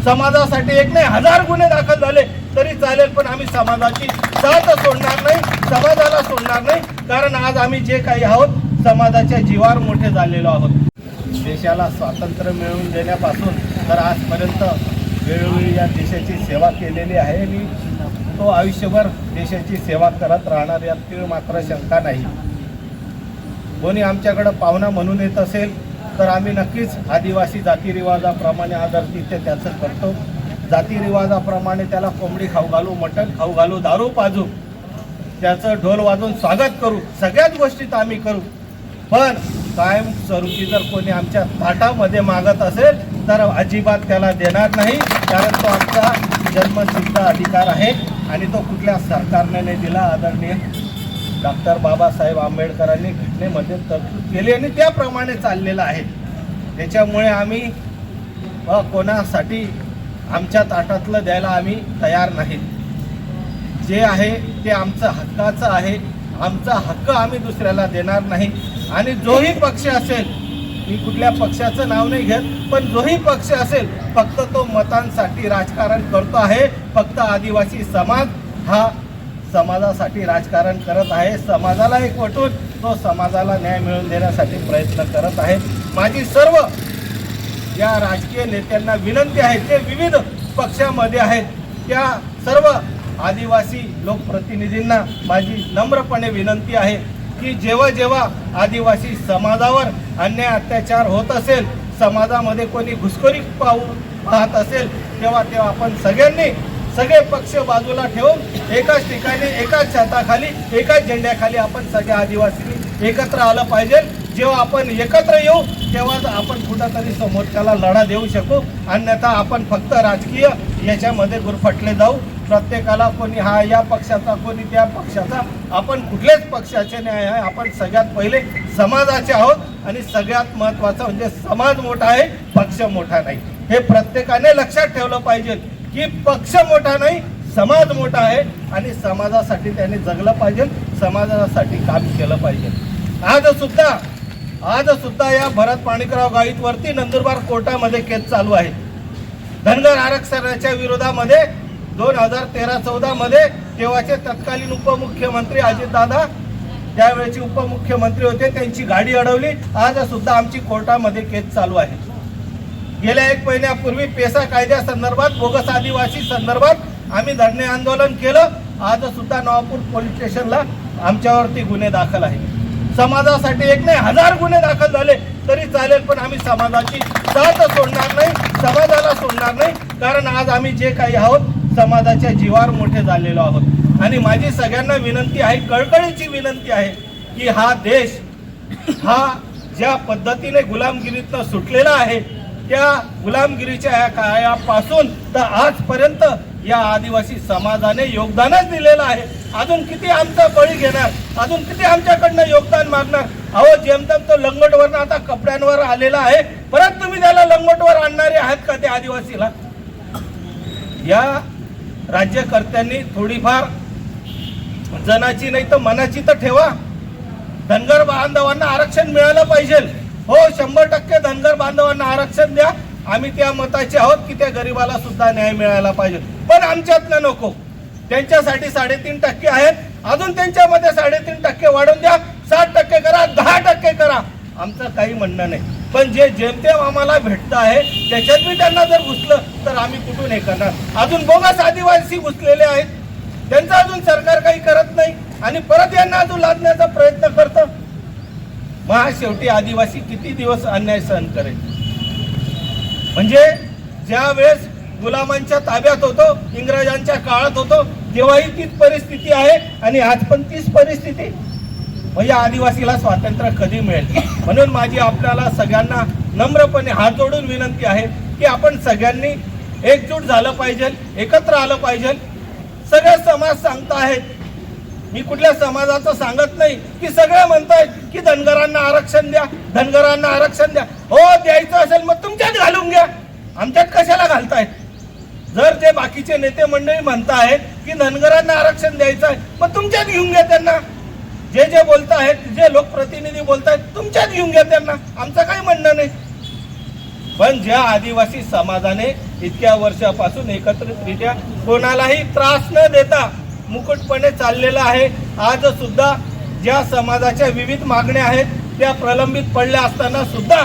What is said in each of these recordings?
समाजासाठी एक नाही 1000 गुन्हे दाखल झाले तरी चालेल, पण आम्ही समाजाची साथ सोडणार नाही, समाजाला सोडणार नाही. कारण आज आम्ही जे काही आहोत समाजाच्या जीवावर मोठे झालेलो आहोत. देशाला स्वातंत्र्य मिळवून देण्यापासून तर आजपर्यंत वेळोवेळी या देशाची सेवा केलेली आहे. मी तो आयुष्यभर देशाची सेवा करत राहणार, यात तीळ मात्र शंका नाही. कोणी आमच्याकडं पाहुणा म्हणून येत असेल तर आम्ही नक्कीच आदिवासी जातीरिवाजाप्रमाणे आदरातिथ्य त्याचं करतो. जातीरिवाजाप्रमाणे त्याला कोंबडी खाऊ घालू, मटण खाऊ घालू, दारू पाजू, त्याचं ढोल वाजवून स्वागत करू, सगळ्याच गोष्टीत आम्ही करू. पण कायमस्वरूपी जर कोणी आमच्या ताटामध्ये मागत असेल तर अजिबात त्याला देणार नाही. कारण तो आमचा जन्मसिद्ध अधिकार आहे आणि तो कुठल्या सरकारने नाही दिला. आदरणीय डॉक्टर बाबासाहेब आंबेडकरांनी घटनेमध्ये तरतूद केली आणि त्याप्रमाणे चाललेलं आहे. त्याच्यामुळे आम्ही कोणासाठी आमच्या ताटातलं द्यायला आम्ही तयार नाहीत. जे आहे ते आमचं हक्काचं आहे. आमचा हक्क आम्ही दुसऱ्याला देणार नाही. आणि जोही पक्ष असेल, मी कुठल्या पक्षाचं नाव नाही घेत, पण जोही पक्ष असेल फक्त तो मतांसाठी राजकारण करतो आहे. फक्त आदिवासी समाज हा समाजासाठी राजकारण करत आहे. समाजाला एकवटून तो समाजाला न्याय मिळवून देण्यासाठी प्रयत्न करत आहे. माझी सर्व या राजकीय नेत्यांना विनंती आहे, जे विविध पक्षामध्ये आहेत, त्या सर्व आदिवासी लोकप्रतिनिधींना माझी नम्रपणे विनंती आहे की जेव्हा जेव्हा आदिवासी समाजावर अन्याय अत्याचार होत असेल, समाजामध्ये कोणी घुसखोरी पाहत असेल, तेव्हा आपण सगळ्यांनी सगळे पक्ष बाजूला ठेवून एकाच ठिकाणी, एकाच छताखाली, एकाच झेंड्याखाली आपण सगळ्या आदिवासींनी एकत्र आलं पाहिजे. जेव्हा आपण एकत्र येऊ तेव्हाच आपण कुठंतरी समोरच्याला लढा देऊ शकू. अन्यथा आपण फक्त राजकीय याच्यामध्ये गुरफटले जाऊ. प्रत्येकाला कोणी हा या पक्षाचा, कोणी त्या पक्षाचा, आपण कुठल्याच पक्षाचे नाही आहे. आपण सगळ्यात पहिले समाजाचे आहोत आणि सगळ्यात महत्त्वाचं म्हणजे समाज मोठा आहे, पक्ष मोठा नाही. हे प्रत्येकाने लक्षात ठेवलं पाहिजे की पक्ष मोठा नाही, समाज मोठा आहे आणि समाजासाठी त्याने जगलं पाहिजे, समाजासाठी काम केलं पाहिजे. आज सुद्धा या भरत माणिकराव गावितवरती नंदुरबार कोर्टामध्ये केस चालू आहे. धनगर आरक्षणाच्या विरोधामध्ये 2013-14 मध्ये तेव्हाचे तत्कालीन उपमुख्यमंत्री अजितदादा, त्यावेळेचे उपमुख्यमंत्री होते, त्यांची गाडी अडवली. आज सुद्धा आमची कोर्टामध्ये केस चालू आहे. गेल्या 1 महिन्यापूर्वी पेसा कायद्यासंदर्भात, बोगस आदिवासी संदर्भात आम्ही धरणे आंदोलन केलं. आज सुद्धा नवापूर पोलीस स्टेशनला आमच्यावरती गुन्हे दाखल आहे. समाजासाठी एक नाही 1000 गुन्हे दाखल झाले तरी चालेल, पण आम्ही समाजाची साथ सोडणार नाही, समाजाला सोडणार नाही. कारण आज आम्ही जे काही आहोत समाजाच्या जीवावर मोठे झालेलो आहोत. आणि माझी सगळ्यांना विनंती आहे, कळकळीची विनंती आहे की हा देश हा ज्या पद्धतीने गुलामगिरीतनं सुटलेला आहे, त्या गुलामगिरीच्या या काळापासून तर आजपर्यंत या आदिवासी समाजाने योगदानच दिलेलं आहे. अजून किती आमचं बळी घेणार, अजून किती आमच्याकडनं योगदान मागणार. अहो जेमतेम तो लंगोटवरनं आता कपड्यांवर आलेला आहे, परत तुम्ही त्याला लंगोटवर आणणारे आहात का त्या आदिवासीला? या राज्यकर्त्यांनी थोडीफार जनाची नाही तर मनाची तर ठेवा. धनगर बांधवांना आरक्षण मिळालं पाहिजे. हो, 100% धनगर बांधवांना आरक्षण द्या. आम्ही त्या मताचे आहोत की त्या गरीबाला सुद्धा न्याय मिळायला पाहिजे. पण आमच्यातलं नको. त्यांच्यासाठी 3.5% आहेत, अजून त्यांच्यामध्ये 3.5% वाढवून द्या. 60% करा, 10% करा, आमचं काही म्हणणं नाही. पण जे जेमतेम आम्हाला भेटतं आहे त्याच्यात मी त्यांना जर घुसलं तर आम्ही कुठून हे करणार? अजून बोगस आदिवासी घुसलेले आहेत, त्यांचं अजून सरकार काही करत नाही आणि परत यांना अजून लादण्याचा प्रयत्न करतं. मग शेवटी आदिवासी किती दिवस अन्याय सहन करेल? म्हणजे ज्या वेळेस गुलामांच्या ताब्यात होतो, इंग्रजांच्या काळात होतो, तेव्हाही तीच परिस्थिती आहे आणि आज पण तीच परिस्थिती. म्हणजे आदिवासीला स्वातंत्र्य कधी मिळेल? म्हणून माझी आपल्याला सगळ्यांना नम्रपणे हात जोडून विनंती आहे की आपण सगळ्यांनी एकजूट झालं पाहिजे, एकत्र आलं पाहिजे. सगळे समाज सांगताहेत, मी कुठल्या समाजाचं सांगत नाही की सगळे म्हणतायत की धनगरांना आरक्षण द्या, धनगरांना आरक्षण द्या. हो, द्यायचं असेल मग तुमच्यात घालून घ्या, आमच्यात कशाला घालतायत? जर जे बाकीचे नेते मंडळी म्हणतायत की धनगरांना आरक्षण द्यायचं आहे, मग तुमच्यात घेऊन घ्या त्यांना. जे जे बोलतायत, जे लोकप्रतिनिधी बोलतायत, तुमच्यात घेऊन घ्या त्यांना, आमचं काही म्हणणं नाही. पण ज्या आदिवासी समाजाने इतक्या वर्षापासून एकत्रितरित्या कोणालाही त्रास न देता मुकुटपणे चाललेला आहे। आज सुद्धा ज्या समाजाच्या विविध मागण्या आहेत त्या प्रलंबित पडल्या असताना सुद्धा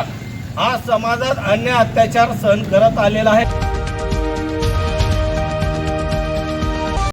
हा समाजात अन्याय अत्याचार सहन करत आलेला आहे।